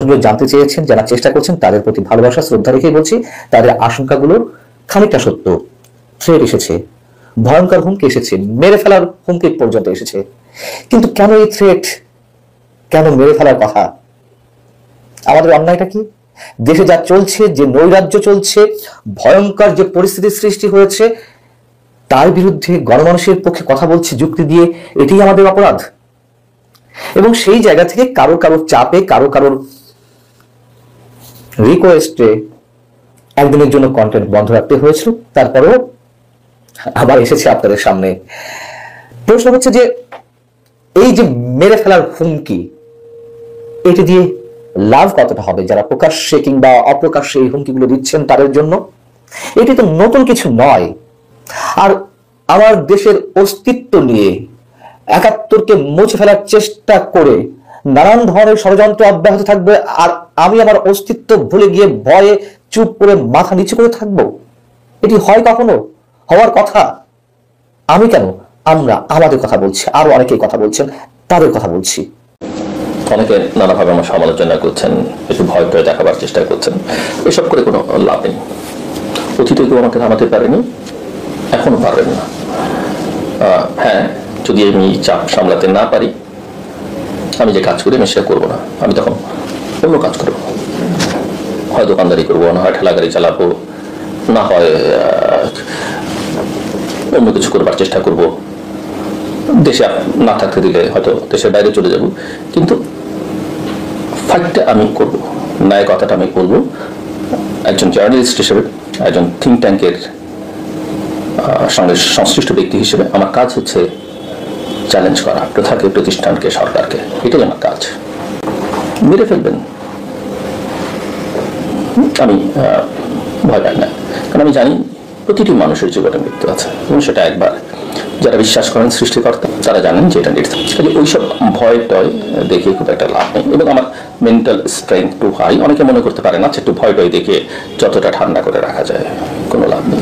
আপনিও জানতে চেয়েছেন, যারা চেষ্টা করছেন তাদের প্রতি ভালোবাসা শ্রদ্ধা রেখেই বলছি, তাদের আশঙ্কাগুলোর খানিকটা সত্য। থ্রেট এসেছে, ভয়ঙ্কর হুমকি এসেছে, মেরে ফেলার হুমকি পর্যন্ত এসেছে। কিন্তু কেন এই থ্রেট, কেন মেরে ফেলার কথা? আমাদের অন্যায়টা কি? দেশে যা চলছে, যে নৈরাজ্য চলছে, ভয়ঙ্কর যে পরিস্থিতির সৃষ্টি হয়েছে, তার বিরুদ্ধে গণমানুষের পক্ষে কথা বলছে যুক্তি দিয়ে, এটাই আমাদের অপরাধ। এবং সেই জায়গা থেকে কারোর চাপে, কারোর রিকোয়েস্টে একদিনের জন্য কন্টেন্ট বন্ধ রাখতে হয়েছিল। তারপরেও আবার এসেছে আপনাদের সামনে। প্রশ্ন হচ্ছে যে এই যে মেরে ফেলার হুমকি, এটি দিয়ে লাভ কতটা হবে যারা প্রকাশ্যে কিংবা অপ্রকাশ্যে এই হুমকিগুলো দিচ্ছেন তাদের জন্য? এটি তো নতুন কিছু নয়। আর আমার দেশের অস্তিত্ব নিয়ে ৭১কে মুছে ফেলার চেষ্টা করে নানান ধরনের ষড়যন্ত্র অব্যাহত থাকবে, আর আমি আমার অস্তিত্ব ভুলে গিয়ে ভয়ে চুপ করে মাথা নিচু করে থাকবো? এটি হয় কখনো? হওয়ার কথা? আমি কেন, আমরা আমাদের কথা বলছি, আরো অনেকেই কথা বলছেন, তাদের কথা বলছি। অনেকে নানাভাবে আমার সমালোচনা করছেন, একটু ভয় ভয় দেখাবার চেষ্টা করছেন। এসব করে কোনো লাভ নেই। অতীতে কেউ আমাকে থামাতে পারেনি, এখনো পারবেন না। হ্যাঁ, যদি আমি চাপ সামলাতে না পারি, আমি যে কাজ করি আমি সেটা করবো না। আমি তখন অন্য কাজ করবো, হয় দোকানদারি করবো, না হয় ঠেলা গাড়ি চালাবো, না হয় অন্য কিছু করবার চেষ্টা করব। দেশে না থাকতে দিলে হয়তো দেশের বাইরে চলে যাব, কিন্তু ফাইটটা আমি করব, ন্যায় কথাটা আমি বলবো। একজন জার্নালিস্ট হিসেবে, একজন থিঙ্ক ট্যাঙ্কের সঙ্গে সংশ্লিষ্ট ব্যক্তি হিসেবে আমার কাজ হচ্ছে চ্যালেঞ্জ করা প্রথাকে, প্রতিষ্ঠানকে, সরকারকে। এটাই আমার কাজ। মেরে ফেলবেন, আমি ভয় পাই না, কারণ আমি জানি প্রতিটি মানুষের জীবনে মৃত্যু আছে, এবং সেটা একবার। যারা বিশ্বাস করেন সৃষ্টিকর্তা, তারা জানেন যে এটা নির্ধারণ। ওইসব ভয় টয় দেখে খুব একটা লাভ নেই। এবং আমার মেন্টাল স্ট্রেংথ টু হাই। অনেকে মনে করতে পারে না, একটু ভয় টয় দেখে যতটা ঠান্ডা করে রাখা যায়, কোনো লাভ নেই।